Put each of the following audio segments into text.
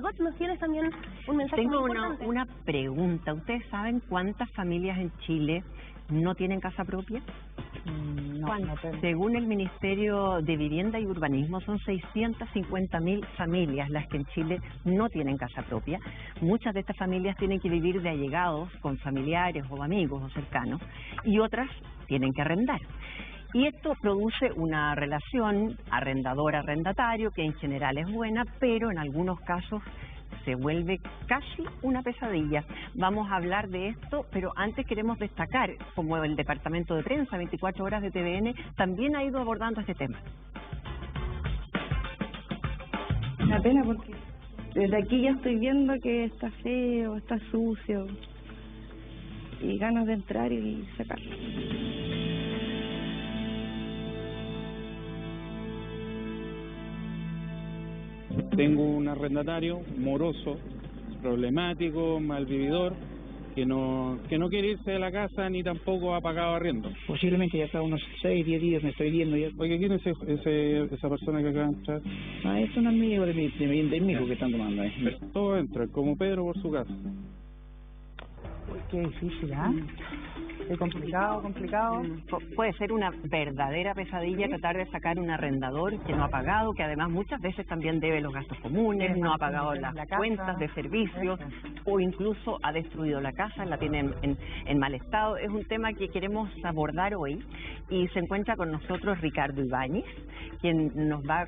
Margot, ¿nos tienes también un mensaje? Tengo muy importante? una pregunta. ¿Ustedes saben cuántas familias en Chile no tienen casa propia? No, Según el Ministerio de Vivienda y Urbanismo, son 650.000 familias las que en Chile no tienen casa propia. Muchas de estas familias tienen que vivir de allegados con familiares o amigos o cercanos, y otras tienen que arrendar. Y esto produce una relación arrendador-arrendatario que en general es buena, pero en algunos casos se vuelve casi una pesadilla. Vamos a hablar de esto, pero antes queremos destacar como el Departamento de Prensa 24 Horas de TVN también ha ido abordando este tema. Una pena porque desde aquí ya estoy viendo que está feo, está sucio y ganas de entrar y sacarlo. Tengo un arrendatario moroso, problemático, malvividor, que no quiere irse de la casa ni tampoco ha pagado arriendo. Posiblemente ya está unos 6, 10 días me estoy viendo ya. Oye, ¿quién es esa persona que acaba de entrar? Ah, es un amigo de mi hijo que están tomando ahí. Todos entran, como Pedro por su casa. Uy, qué difícil, ¿ah? Es complicado. Puede ser una verdadera pesadilla tratar de sacar un arrendador que no ha pagado, que además muchas veces también debe los gastos comunes, no ha pagado las cuentas de servicios o incluso ha destruido la casa, la tiene en mal estado. Es un tema que queremos abordar hoy y se encuentra con nosotros Ricardo Ibáñez, quien nos va a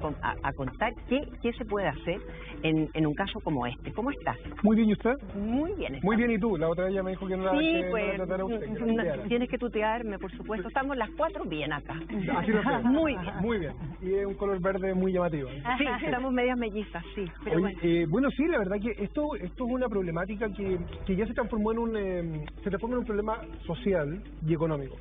contar qué se puede hacer en un caso como este. ¿Cómo estás? Muy bien, ¿y usted? Muy bien. Muy bien, ¿y tú? La otra vez ya me dijo que no la Sí, que pues, no la tratara usted, que la tuteara. tienes que tutearme, por supuesto. Estamos las cuatro bien acá. Así lo sé. Muy bien. Muy bien. Y es un color verde muy llamativo. Sí, estamos medias mellizas, sí. Pero Oye, bueno, sí, la verdad que esto es una problemática que ya se transformó en un problema social y económico.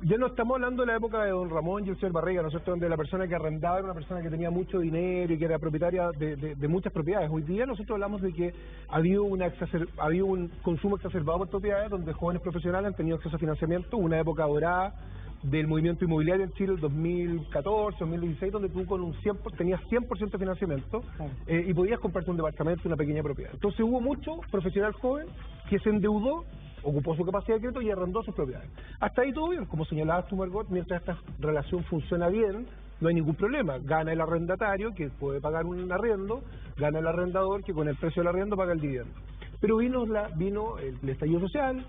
Ya no estamos hablando de la época de don Ramón y el señor Barriga, ¿no es cierto?, donde la persona que arrendaba era una persona que tenía mucho dinero y que era propietaria de muchas propiedades. Hoy día nosotros hablamos de que ha habido un consumo exacerbado por propiedades, donde jóvenes profesionales han tenido acceso a financiamiento, una época dorada del movimiento inmobiliario en Chile, el 2014, 2016, donde tú con tenías 100% de financiamiento y podías comprarte un departamento, una pequeña propiedad. Entonces hubo mucho profesional joven que se endeudó, ocupó su capacidad de crédito y arrendó sus propiedades. Hasta ahí todo bien, como señalabas tú, Margot, mientras esta relación funciona bien, no hay ningún problema. Gana el arrendatario, que puede pagar un arriendo, gana el arrendador, que con el precio del arriendo paga el dividendo. Pero vino el estallido social,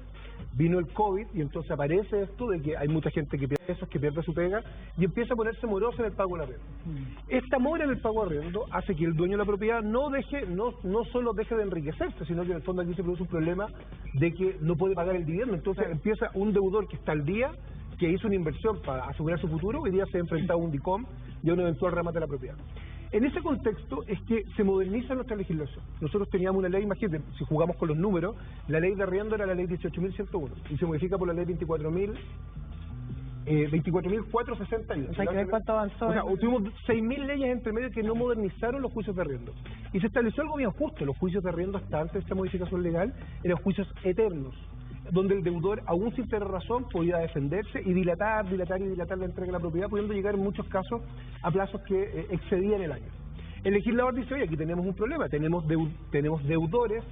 vino el COVID, y entonces aparece esto de que hay mucha gente que pierde eso, que pierde su pega, y empieza a ponerse moroso en el pago del arriendo. Esta mora en el pago del arriendo hace que el dueño de la propiedad no solo deje de enriquecerse, sino que en el fondo aquí se produce un problema de que no puede pagar el dividendo. Entonces empieza un deudor que está al día, que hizo una inversión para asegurar su futuro, hoy día se ha enfrentado a un DICOM y a un eventual remate de la propiedad. En ese contexto es que se moderniza nuestra legislación. Nosotros teníamos una ley, imagínate, si jugamos con los números, la ley de arriendo era la ley 18.101 y se modifica por la ley 24.461. O sea, que cuánto avanzó. O sea, tuvimos 6.000 leyes entre medio que no modernizaron los juicios de arriendo. Y se estableció algo bien justo. Los juicios de arriendo hasta antes de esta modificación legal eran juicios eternos, donde el deudor, aún sin tener razón, podía defenderse y dilatar la entrega de la propiedad, pudiendo llegar en muchos casos a plazos que excedían el año. El legislador dice, oye, aquí tenemos un problema, tenemos deudores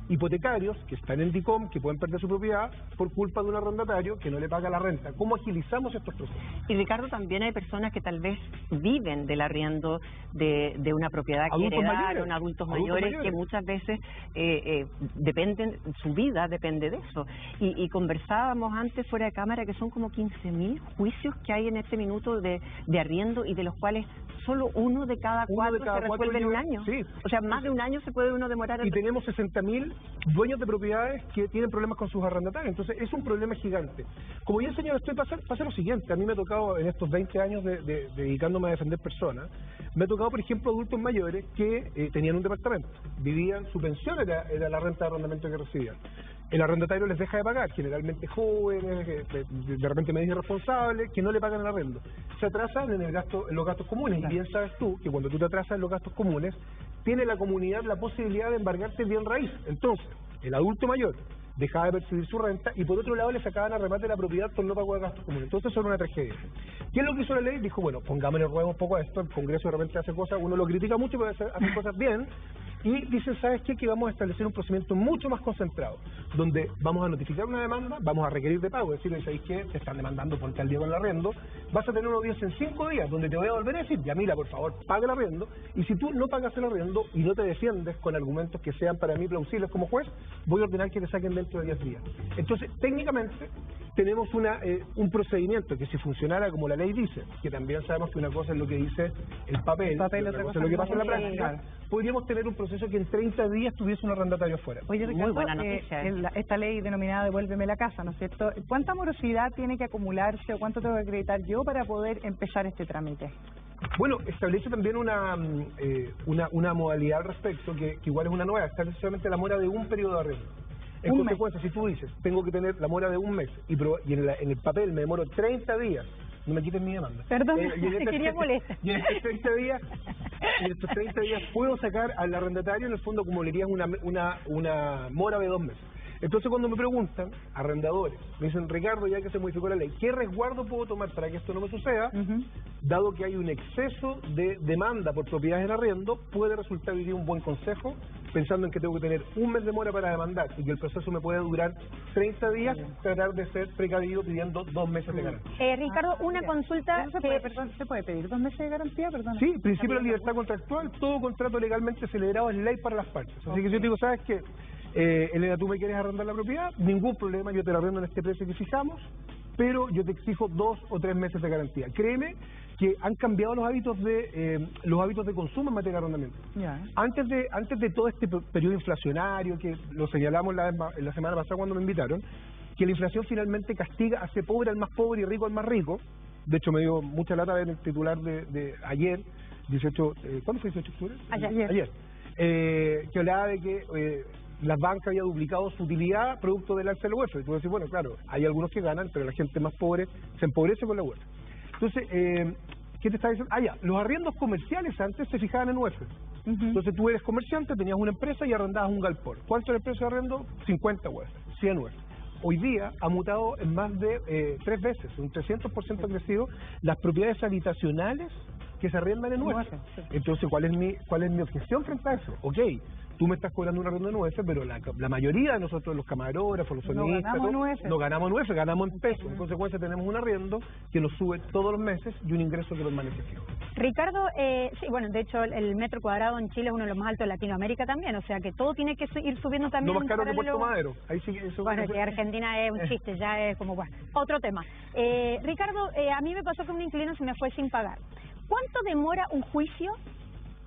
hipotecarios que están en DICOM, que pueden perder su propiedad por culpa de un arrendatario que no le paga la renta. ¿Cómo agilizamos estos procesos? Y Ricardo, también hay personas que tal vez viven del arriendo de una propiedad que heredaron, adultos mayores, que muchas veces su vida depende de eso. Y conversábamos antes fuera de cámara que son como 15.000 juicios que hay en este minuto de arriendo y de los cuales solo uno de cada cuatro se resuelve en un año. Sí. O sea, más de un año se puede uno demorar. Y tenemos 60.000 dueños de propiedades que tienen problemas con sus arrendatarios. Entonces es un problema gigante. Como ya enseñado, pasa lo siguiente. A mí me ha tocado en estos 20 años de dedicándome a defender personas, me ha tocado, por ejemplo, adultos mayores que tenían un departamento, vivían, su pensión era la renta de arrendamiento que recibían. El arrendatario les deja de pagar, generalmente jóvenes, de repente medios irresponsables, que no le pagan el arrendo. Se atrasan en los gastos comunes. Y bien sabes tú que cuando tú te atrasas en los gastos comunes, tiene la comunidad la posibilidad de embargarte el bien raíz. Entonces, el adulto mayor dejaba de percibir su renta y por otro lado le sacaban a remate la propiedad por no pago de gastos comunes. Entonces eso era una tragedia. ¿Qué es lo que hizo la ley? Dijo, bueno, pongámosle ruedo un poco a esto, el Congreso de repente hace cosas, uno lo critica mucho, pero hace cosas bien, Y dicen, ¿sabes qué? Que vamos a establecer un procedimiento mucho más concentrado, donde vamos a notificar una demanda, vamos a requerir de pago, decirle, ¿sabes qué? Te están demandando por tal día con el arriendo, vas a tener una audiencia en 5 días, donde te voy a volver a decir, ya mira, por favor, paga el arriendo, y si tú no pagas el arriendo y no te defiendes con argumentos que sean para mí plausibles como juez, voy a ordenar que te saquen dentro de 10 días. Entonces, técnicamente, tenemos un procedimiento que si funcionara como la ley dice, que también sabemos que una cosa es lo que dice el papel, otra cosa es lo que pasa en la práctica, podríamos tener un proceso que en 30 días tuviese un arrendatario afuera. Oye, Ricardo, Muy buena noticia. Esta ley denominada Devuélveme la casa, ¿no es cierto? ¿Cuánta morosidad tiene que acumularse o cuánto tengo que acreditar yo para poder empezar este trámite? Bueno, establece también una modalidad al respecto que igual es una nueva, establece solamente la mora de un periodo de arrendo. En consecuencia, si tú dices, tengo que tener la mora de un mes y en el papel me demoro 30 días, no me quites mi demanda. Perdón, te quería molestar. Y en estos 30 días puedo sacar al arrendatario, en el fondo acumularías una mora de 2 meses. Entonces cuando me preguntan, arrendadores, me dicen, Ricardo, ya que se modificó la ley, ¿qué resguardo puedo tomar para que esto no me suceda? Dado que hay un exceso de demanda por propiedades en arriendo, puede resultar hoy día un buen consejo, pensando en que tengo que tener un mes de mora para demandar y que el proceso me puede durar 30 días, tratar de ser precavido pidiendo 2 meses de garantía. Ricardo, una consulta ¿Se puede pedir 2 meses de garantía? Perdón. Sí, principio de la libertad contractual, todo contrato legalmente celebrado es ley para las partes. Así que yo te digo, ¿sabes qué? Elena, ¿tú me quieres arrendar la propiedad? Ningún problema, yo te la arrendo en este precio que fijamos, pero yo te exijo 2 o 3 meses de garantía. Créeme que han cambiado los hábitos de consumo en materia de arrendamiento. Antes de todo este periodo inflacionario, que lo señalamos la semana pasada cuando me invitaron, que la inflación finalmente castiga, hace pobre al más pobre y rico al más rico. De hecho, me dio mucha lata ver el titular de ayer, 18, ¿cuándo fue 18 de octubre? Ayer. Que hablaba de que las bancas había duplicado su utilidad producto del alza del UF. Y tú decís, bueno, claro, hay algunos que ganan, pero la gente más pobre se empobrece con la UF. Entonces, ¿qué te está diciendo? Los arriendos comerciales antes se fijaban en UF. Entonces tú eres comerciante, tenías una empresa y arrendabas un galpón. ¿Cuánto era el precio de arriendo? 50 UF, 100 UF. Hoy día ha mutado en más de 3 veces, un 300% ha crecido las propiedades habitacionales que se arriendan en UF. Entonces, ¿cuál es mi objeción frente a eso? Ok, tú me estás cobrando un arriendo en UF, pero la mayoría de nosotros, los camarógrafos, los sonistas, no ganamos en UF, ganamos en pesos. En consecuencia, tenemos un arriendo que nos sube todos los meses y un ingreso que permanece fijo. Ricardo, sí, bueno, de hecho el metro cuadrado en Chile es uno de los más altos de Latinoamérica también, o sea que todo tiene que ir subiendo también. No más caro que Puerto Madero. Ahí sí que eso. Bueno, que Argentina es un chiste, ya es como, bueno, otro tema. Ricardo, a mí me pasó que un inquilino se me fue sin pagar. ¿Cuánto demora un juicio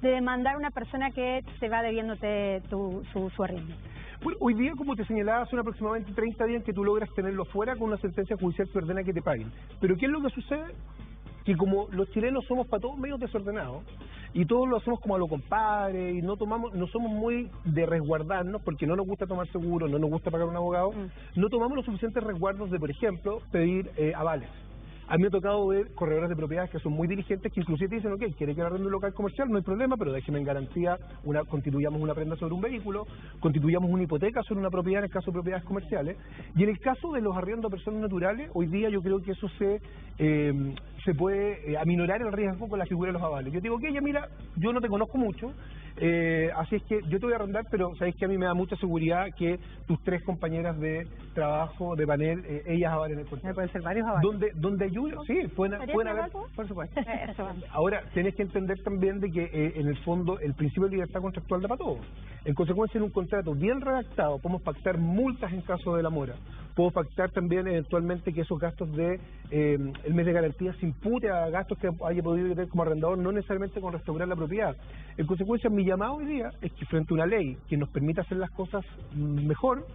de demandar a una persona que se va debiéndote su arriendo? Bueno, hoy día, como te señalaba, son aproximadamente 30 días en que tú logras tenerlo fuera con una sentencia judicial que ordena que te paguen. Pero ¿qué es lo que sucede? Que como los chilenos somos para todos medios desordenados y todos lo hacemos como a lo compadre y no somos muy de resguardarnos porque no nos gusta tomar seguro, no nos gusta pagar un abogado, no tomamos los suficientes resguardos de, por ejemplo, pedir avales. A mí me ha tocado ver corredores de propiedades que son muy diligentes, que inclusive te dicen, ok, quiere que arrende un local comercial, no hay problema, pero déjeme en garantía, constituyamos una prenda sobre un vehículo, constituyamos una hipoteca sobre una propiedad en el caso de propiedades comerciales. Y en el caso de los arriendos a personas naturales, hoy día yo creo que eso se puede aminorar el riesgo con la figura de los avales. Yo te digo, ok, ya mira, yo no te conozco mucho, así es que yo te voy a arrendar, pero sabes que a mí me da mucha seguridad que tus 3 compañeras de trabajo, de panel, ellas avalen el contrato. Pueden ser varios avales. Donde ayuda, sí, pueden haber, por supuesto. Ahora, tienes que entender también de que en el fondo el principio de libertad contractual da para todos. En consecuencia, en un contrato bien redactado podemos pactar multas en caso de la mora. Puedo pactar también eventualmente que esos gastos de el mes de garantía se impute a gastos que haya podido tener como arrendador, no necesariamente con restaurar la propiedad. En consecuencia, mi llamado hoy día es que frente a una ley que nos permita hacer las cosas mejor,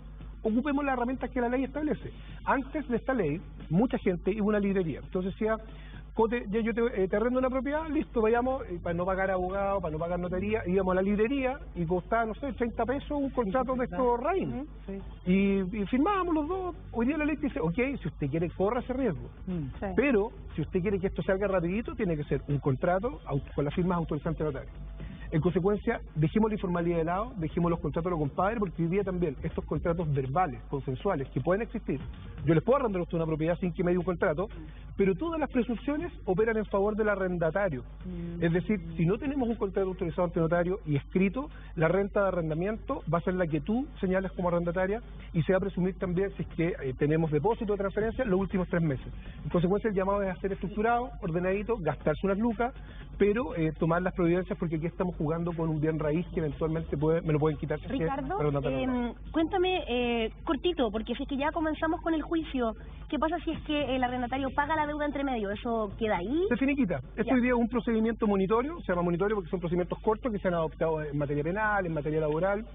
ocupemos las herramientas que la ley establece. Antes de esta ley, mucha gente iba a una librería. Entonces decía, Cote, yo te arrendo una propiedad, listo, vayamos, para no pagar abogado, para no pagar notaría, íbamos a la librería y costaba, no sé, 30 pesos un contrato de estos RAIN. Y firmábamos los dos. Hoy día la ley dice, ok, si usted quiere, corra ese riesgo. Pero, si usted quiere que esto salga rapidito, tiene que ser un contrato con las firmas autorizantes notarias. En consecuencia, dejemos la informalidad de lado, dejemos los contratos de los compadres, porque hoy día también estos contratos verbales, consensuales, que pueden existir, yo les puedo arrendar a usted una propiedad sin que me dé un contrato, pero todas las presunciones operan en favor del arrendatario. Es decir, si no tenemos un contrato autorizado ante notario y escrito, la renta de arrendamiento va a ser la que tú señales como arrendataria y se va a presumir también si es que tenemos depósito de transferencia los últimos 3 meses. En consecuencia, el llamado es a ser estructurado, ordenadito, gastarse unas lucas, pero tomar las providencias, porque aquí estamos jugando con un bien raíz que eventualmente me lo pueden quitar. Ricardo, cuéntame cortito, porque si es que ya comenzamos con el juicio, ¿qué pasa si es que el arrendatario paga la deuda entre medio? ¿Eso queda ahí? Se finiquita. Esto hoy día es un procedimiento monitorio, se llama monitorio porque son procedimientos cortos que se han adoptado en materia penal, en materia laboral,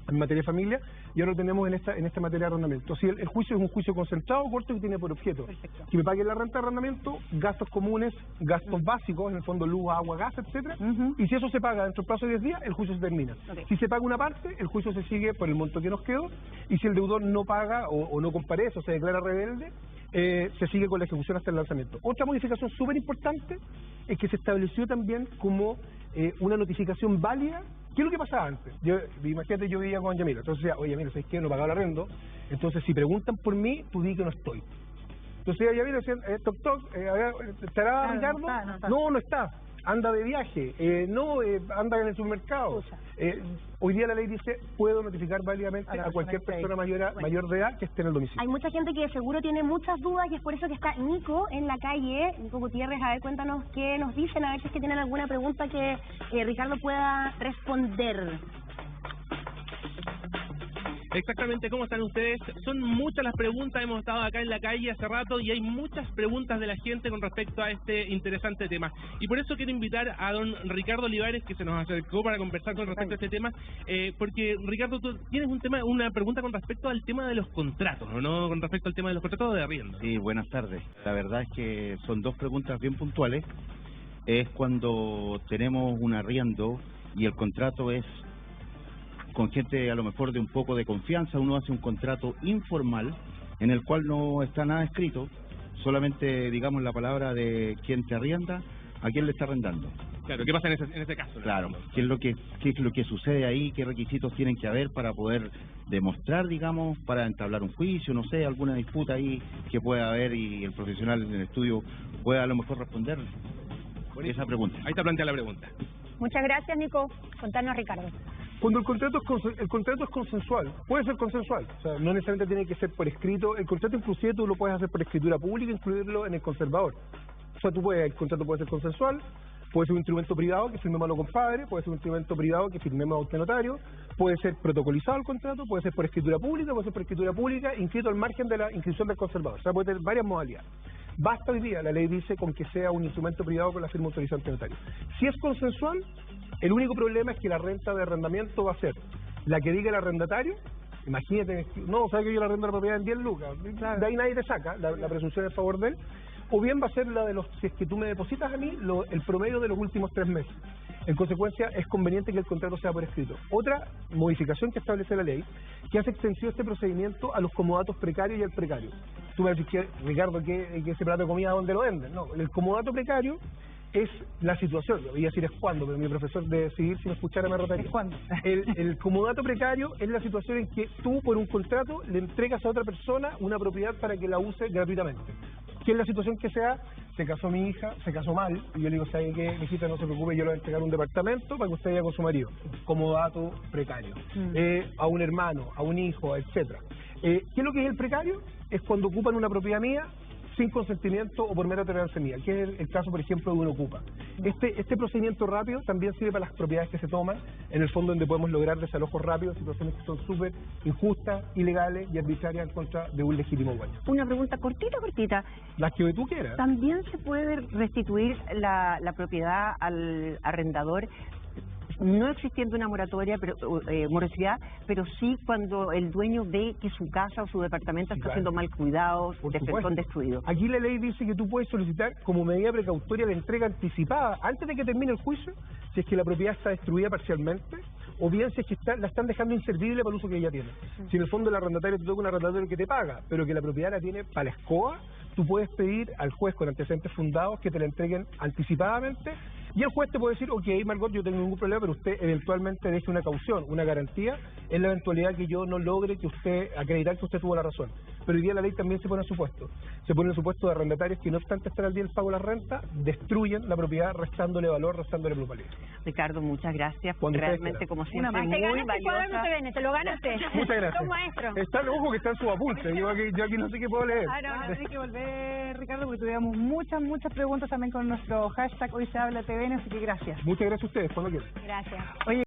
en materia de familia, y ahora lo tenemos en esta materia de arrendamiento. Si el juicio es un juicio concentrado, corto, que tiene por objeto que me paguen la renta de arrendamiento, gastos comunes, gastos básicos, en el fondo luz, agua, gas, etcétera, y si eso se paga dentro del plazo de 10 días, el juicio se termina. Si se paga una parte, el juicio se sigue por el monto que nos quedó, y si el deudor no paga o no comparece o se declara rebelde, se sigue con la ejecución hasta el lanzamiento. Otra modificación súper importante es que se estableció también como una notificación válida. ¿Qué es lo que pasaba antes? Imagínate, yo vivía con Yamila, entonces decía, oye, mira, ¿sabes qué? No pagaba el arrendo, entonces si preguntan por mí, tú di que no estoy. Entonces Yamila decía, ¿estará Ricardo? No está. Anda de viaje, anda en el supermercado. Hoy día la ley dice, puedo notificar válidamente a cualquier persona mayor de edad que esté en el domicilio. Hay mucha gente que seguro tiene muchas dudas y es por eso que está Nico en la calle. Nico Gutiérrez, a ver, cuéntanos qué nos dicen, a ver si es que tienen alguna pregunta que Ricardo pueda responder. Exactamente, ¿cómo están ustedes? Son muchas las preguntas, hemos estado acá en la calle hace rato y hay muchas preguntas de la gente con respecto a este interesante tema. Y por eso quiero invitar a don Ricardo Olivares, que se nos acercó para conversar con respecto a este tema, porque Ricardo, tú tienes una pregunta con respecto al tema de los contratos, ¿no? Con respecto al tema de los contratos de arriendo. Sí, buenas tardes. La verdad es que son dos preguntas bien puntuales. Es cuando tenemos un arriendo y el contrato es con gente a lo mejor de un poco de confianza, uno hace un contrato informal en el cual no está nada escrito, solamente digamos la palabra de quien te arrienda, a quién le está arrendando. Claro, ¿qué pasa en ese caso? Claro, qué es lo que sucede ahí, qué requisitos tienen que haber para poder demostrar, digamos, para entablar un juicio, no sé, alguna disputa ahí que pueda haber y el profesional en el estudio pueda a lo mejor responder esa pregunta. Ahí está planteada la pregunta. Muchas gracias, Nico. Contanos, Ricardo. Cuando el contrato es consensual, puede ser consensual, o sea, no necesariamente tiene que ser por escrito. El contrato inclusive tú lo puedes hacer por escritura pública, incluirlo en el conservador. O sea, el contrato puede ser consensual, puede ser un instrumento privado que firmemos a los compadres, puede ser un instrumento privado que firmemos a notario, puede ser protocolizado el contrato, puede ser por escritura pública, puede ser por escritura pública, inscrito al margen de la inscripción del conservador. O sea, puede tener varias modalidades. Basta hoy día, la ley dice, con que sea un instrumento privado con la firma autorizada ante notario. Si es consensual, el único problema es que la renta de arrendamiento va a ser la que diga el arrendatario. Imagínate, no, sabes que yo la arrendo la propiedad en 10 lucas, de ahí nadie te saca, la presunción es a favor de él. O bien va a ser la de si es que tú me depositas a mí, el promedio de los últimos 3 meses. En consecuencia, es conveniente que el contrato sea por escrito. Otra modificación que establece la ley, que hace extensivo este procedimiento a los comodatos precarios y al precario. Tú me vas a decir, Ricardo, que ese plato de comida, ¿dónde lo venden? No, el comodato precario es la situación, yo voy a decir es cuando, pero mi profesor de civil, si me escuchara me rotaría. ¿Es cuándo? El comodato precario es la situación en que tú, por un contrato, le entregas a otra persona una propiedad para que la use gratuitamente. ¿Qué es la situación que se casó mi hija, se casó mal, y yo le digo, ¿sabe qué, mijita, no se preocupe, yo le voy a entregar un departamento para que usted vaya con su marido? Comodato precario. A un hermano, a un hijo, etcétera. ¿Qué es lo que es el precario? Es cuando ocupan una propiedad mía sin consentimiento o por mera tolerancia mía, que es el caso, por ejemplo, de un ocupa. Este procedimiento rápido también sirve para las propiedades que se toman, en el fondo donde podemos lograr desalojos rápidos, situaciones que son súper injustas, ilegales y arbitrarias en contra de un legítimo dueño. Una pregunta cortita. Las que tú quieras. ¿También se puede restituir la propiedad al arrendador no existiendo una moratoria, morosidad, pero sí cuando el dueño ve que su casa o su departamento está siendo mal cuidado, son destruidos? Aquí la ley dice que tú puedes solicitar como medida precautoria la entrega anticipada antes de que termine el juicio, si es que la propiedad está destruida parcialmente, o bien si es que la están dejando inservible para el uso que ella tiene. Si en el fondo el arrendatario te toca un arrendatario que te paga, pero que la propiedad la tiene para la escoba, tú puedes pedir al juez con antecedentes fundados que te la entreguen anticipadamente Y el juez te puede decir, ok, Margot, yo tengo ningún problema, pero usted eventualmente deje una caución, una garantía, en la eventualidad que yo no logre que usted acreditar que usted tuvo la razón. Pero hoy día la ley también se pone en supuesto. Se pone en supuesto de arrendatarios que no obstante estar al día del pago de la renta, destruyen la propiedad restándole valor, restándole plusvalía. Ricardo, muchas gracias. Cuando ustedes Realmente, quieran. como siempre, muy Te ganaste valiosa. cuaderno TVN, te lo ganaste. Muchas gracias. Sos maestro. Está el ojo que está en su apunte. Yo aquí no sé qué puedo leer. Ahora hay que volver, Ricardo, porque tuvimos muchas preguntas también con nuestro hashtag Hoy se habla TVN, así que gracias. Muchas gracias a ustedes, cuando quieran. Gracias. Oye,